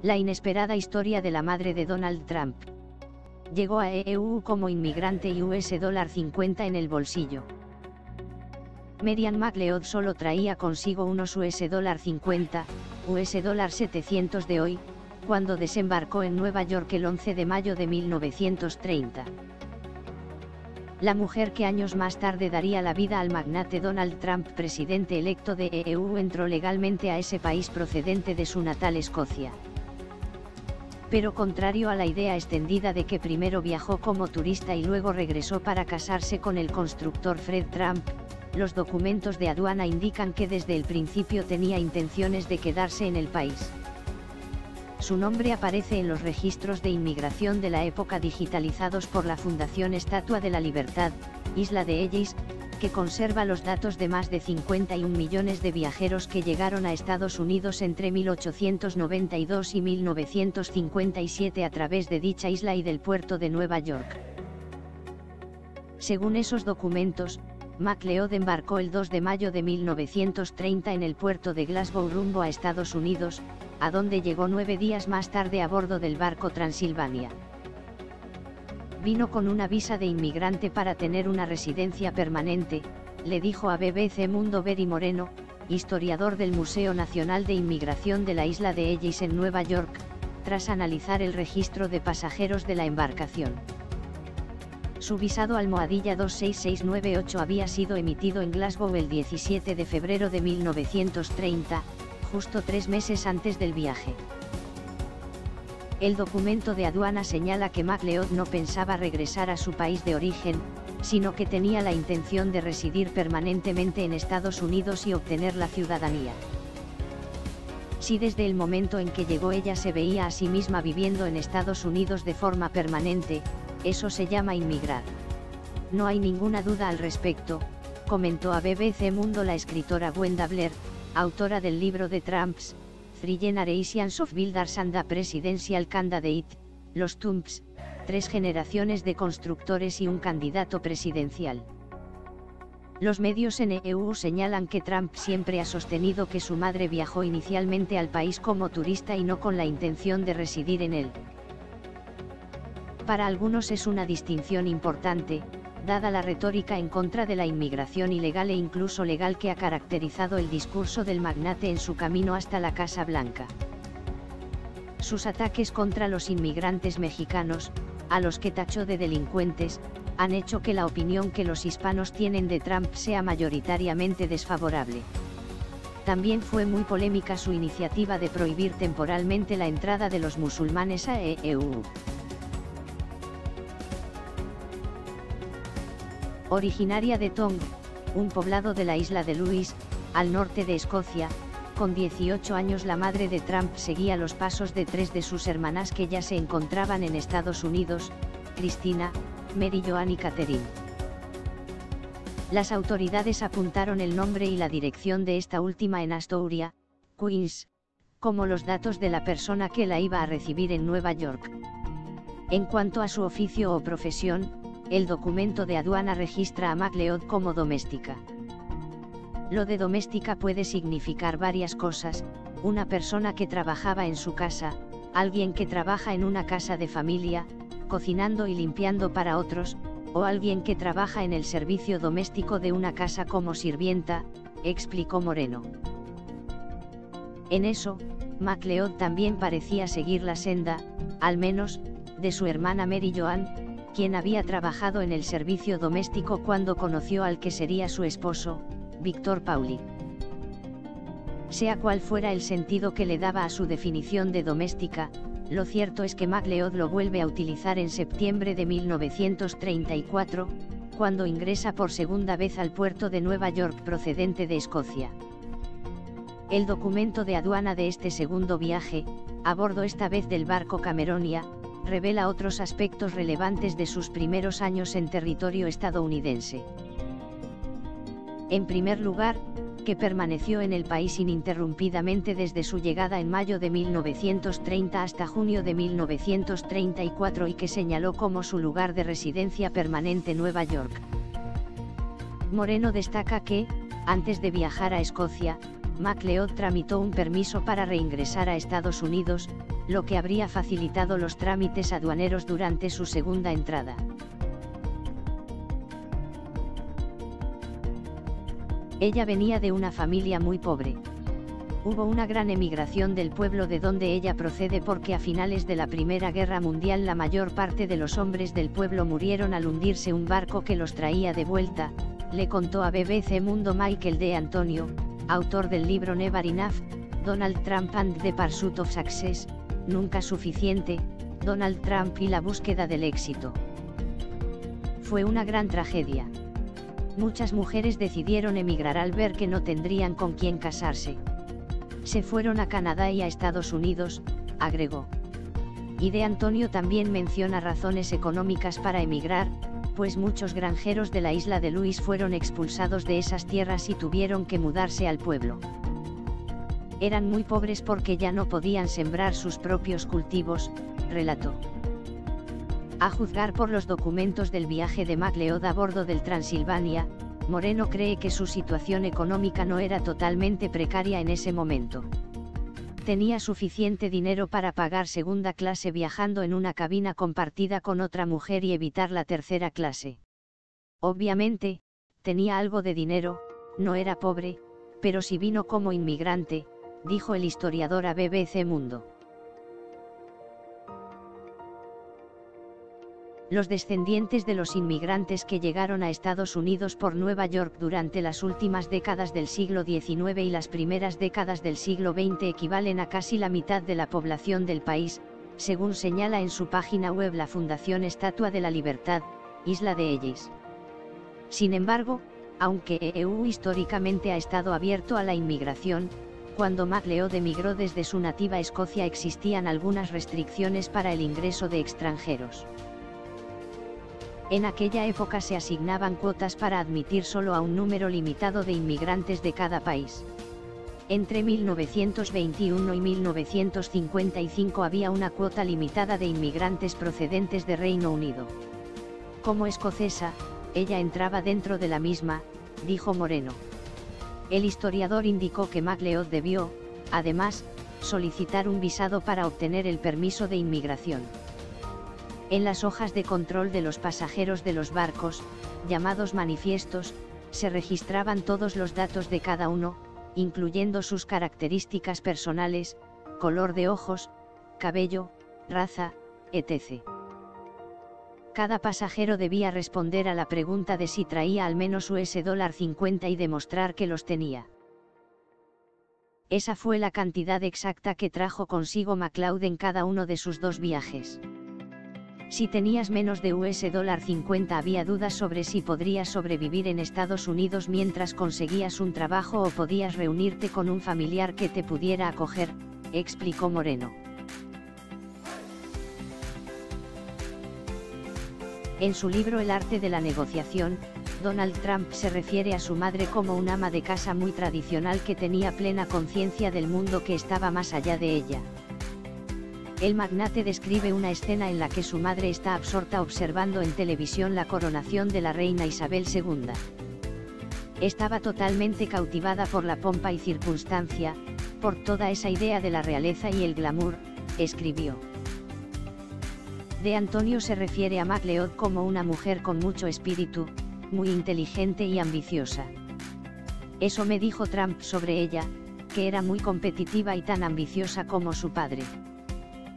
La inesperada historia de la madre de Donald Trump. Llegó a EU como inmigrante y $50 en el bolsillo. Marianne McLeod solo traía consigo unos $50, $700 de hoy, cuando desembarcó en Nueva York el 11 de mayo de 1930. La mujer que años más tarde daría la vida al magnate Donald Trump, presidente electo de EU, entró legalmente a ese país procedente de su natal Escocia. Pero contrario a la idea extendida de que primero viajó como turista y luego regresó para casarse con el constructor Fred Trump, los documentos de aduana indican que desde el principio tenía intenciones de quedarse en el país. Su nombre aparece en los registros de inmigración de la época digitalizados por la Fundación Estatua de la Libertad, Isla de Ellis, que conserva los datos de más de 51 millones de viajeros que llegaron a Estados Unidos entre 1892 y 1957 a través de dicha isla y del puerto de Nueva York. Según esos documentos, McLeod embarcó el 2 de mayo de 1930 en el puerto de Glasgow rumbo a Estados Unidos, a donde llegó 9 días más tarde a bordo del barco Transilvania. Vino con una visa de inmigrante para tener una residencia permanente, le dijo a BBC Mundo Beri Moreno, historiador del Museo Nacional de Inmigración de la isla de Ellis en Nueva York, tras analizar el registro de pasajeros de la embarcación. Su visado almohadilla 26698 había sido emitido en Glasgow el 17 de febrero de 1930, justo 3 meses antes del viaje. El documento de aduana señala que McLeod no pensaba regresar a su país de origen, sino que tenía la intención de residir permanentemente en Estados Unidos y obtener la ciudadanía. Si desde el momento en que llegó ella se veía a sí misma viviendo en Estados Unidos de forma permanente, eso se llama inmigrar. No hay ninguna duda al respecto, comentó a BBC Mundo la escritora Gwenda Blair, autora del libro de Trump's 3 Generations of Builders and a Presidential Candidate, los Trumps, 3 generaciones de constructores y un candidato presidencial. Los medios en EU señalan que Trump siempre ha sostenido que su madre viajó inicialmente al país como turista y no con la intención de residir en él. Para algunos es una distinción importante, dada la retórica en contra de la inmigración ilegal e incluso legal que ha caracterizado el discurso del magnate en su camino hasta la Casa Blanca. Sus ataques contra los inmigrantes mexicanos, a los que tachó de delincuentes, han hecho que la opinión que los hispanos tienen de Trump sea mayoritariamente desfavorable. También fue muy polémica su iniciativa de prohibir temporalmente la entrada de los musulmanes a EU. Originaria de Tong, un poblado de la isla de Lewis, al norte de Escocia, con 18 años la madre de Trump seguía los pasos de 3 de sus hermanas que ya se encontraban en Estados Unidos, Christina, Mary Joan y Catherine. Las autoridades apuntaron el nombre y la dirección de esta última en Astoria, Queens, como los datos de la persona que la iba a recibir en Nueva York. En cuanto a su oficio o profesión, el documento de aduana registra a McLeod como doméstica. Lo de doméstica puede significar varias cosas: una persona que trabajaba en su casa, alguien que trabaja en una casa de familia, cocinando y limpiando para otros, o alguien que trabaja en el servicio doméstico de una casa como sirvienta, explicó Moreno. En eso, McLeod también parecía seguir la senda, al menos, de su hermana Mary Joan, quien había trabajado en el servicio doméstico cuando conoció al que sería su esposo, Victor Pauli. Sea cual fuera el sentido que le daba a su definición de doméstica, lo cierto es que McLeod lo vuelve a utilizar en septiembre de 1934, cuando ingresa por segunda vez al puerto de Nueva York procedente de Escocia. El documento de aduana de este segundo viaje, a bordo esta vez del barco Cameronia, revela otros aspectos relevantes de sus primeros años en territorio estadounidense. En primer lugar, que permaneció en el país ininterrumpidamente desde su llegada en mayo de 1930 hasta junio de 1934 y que señaló como su lugar de residencia permanente Nueva York. Moreno destaca que, antes de viajar a Escocia, McLeod tramitó un permiso para reingresar a Estados Unidos, lo que habría facilitado los trámites aduaneros durante su segunda entrada. Ella venía de una familia muy pobre. Hubo una gran emigración del pueblo de donde ella procede porque a finales de la Primera Guerra Mundial la mayor parte de los hombres del pueblo murieron al hundirse un barco que los traía de vuelta, le contó a BBC Mundo Michael D. Antonio, autor del libro Never Enough, Donald Trump and the Pursuit of Success, Nunca Suficiente, Donald Trump y la búsqueda del éxito. Fue una gran tragedia. Muchas mujeres decidieron emigrar al ver que no tendrían con quién casarse. Se fueron a Canadá y a Estados Unidos, agregó. Y de Antonio también menciona razones económicas para emigrar, pues muchos granjeros de la isla de Luis fueron expulsados de esas tierras y tuvieron que mudarse al pueblo. Eran muy pobres porque ya no podían sembrar sus propios cultivos, relató. A juzgar por los documentos del viaje de MacLeod a bordo del Transilvania, Moreno cree que su situación económica no era totalmente precaria en ese momento. Tenía suficiente dinero para pagar segunda clase viajando en una cabina compartida con otra mujer y evitar la tercera clase. Obviamente, tenía algo de dinero, no era pobre, pero sí vino como inmigrante, dijo el historiador a BBC Mundo. Los descendientes de los inmigrantes que llegaron a Estados Unidos por Nueva York durante las últimas décadas del siglo XIX y las primeras décadas del siglo XX equivalen a casi la mitad de la población del país, según señala en su página web la Fundación Estatua de la Libertad, Isla de Ellis. Sin embargo, aunque EU históricamente ha estado abierto a la inmigración, cuando MacLeod emigró desde su nativa Escocia existían algunas restricciones para el ingreso de extranjeros. En aquella época se asignaban cuotas para admitir solo a un número limitado de inmigrantes de cada país. Entre 1921 y 1955 había una cuota limitada de inmigrantes procedentes de Reino Unido. Como escocesa, ella entraba dentro de la misma, dijo Moreno. El historiador indicó que MacLeod debió, además, solicitar un visado para obtener el permiso de inmigración. En las hojas de control de los pasajeros de los barcos, llamados manifiestos, se registraban todos los datos de cada uno, incluyendo sus características personales, color de ojos, cabello, raza, etc. Cada pasajero debía responder a la pregunta de si traía al menos $50 y demostrar que los tenía. Esa fue la cantidad exacta que trajo consigo MacLeod en cada uno de sus 2 viajes. Si tenías menos de $50 había dudas sobre si podrías sobrevivir en Estados Unidos mientras conseguías un trabajo o podías reunirte con un familiar que te pudiera acoger, explicó Moreno. En su libro El arte de la negociación, Donald Trump se refiere a su madre como un ama de casa muy tradicional que tenía plena conciencia del mundo que estaba más allá de ella. El magnate describe una escena en la que su madre está absorta observando en televisión la coronación de la reina Isabel II. Estaba totalmente cautivada por la pompa y circunstancia, por toda esa idea de la realeza y el glamour, escribió. De Antonio se refiere a MacLeod como una mujer con mucho espíritu, muy inteligente y ambiciosa. Eso me dijo Trump sobre ella, que era muy competitiva y tan ambiciosa como su padre.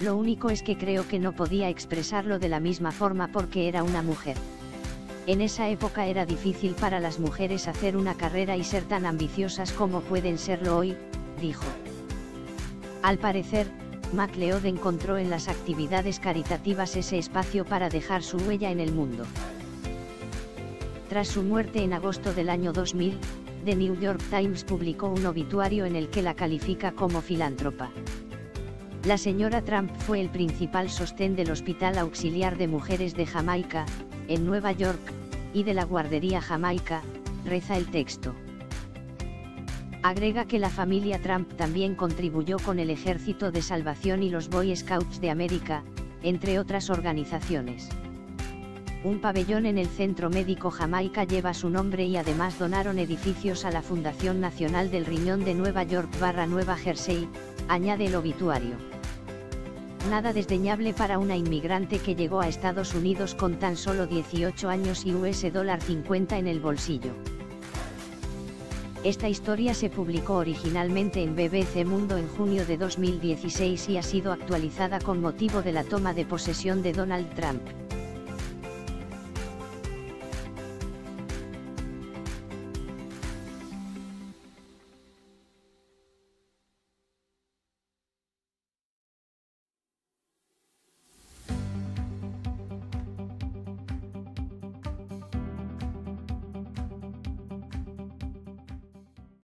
Lo único es que creo que no podía expresarlo de la misma forma porque era una mujer. En esa época era difícil para las mujeres hacer una carrera y ser tan ambiciosas como pueden serlo hoy, dijo. Al parecer, MacLeod encontró en las actividades caritativas ese espacio para dejar su huella en el mundo. Tras su muerte en agosto del año 2000, The New York Times publicó un obituario en el que la califica como filántropa. La señora Trump fue el principal sostén del Hospital Auxiliar de Mujeres de Jamaica, en Nueva York, y de la Guardería Jamaica, reza el texto. Agrega que la familia Trump también contribuyó con el Ejército de Salvación y los Boy Scouts de América, entre otras organizaciones. Un pabellón en el Centro Médico Jamaica lleva su nombre y además donaron edificios a la Fundación Nacional del Riñón de Nueva York / Nueva Jersey, añade el obituario. Nada desdeñable para una inmigrante que llegó a Estados Unidos con tan solo 18 años y $50 en el bolsillo. Esta historia se publicó originalmente en BBC Mundo en junio de 2016 y ha sido actualizada con motivo de la toma de posesión de Donald Trump.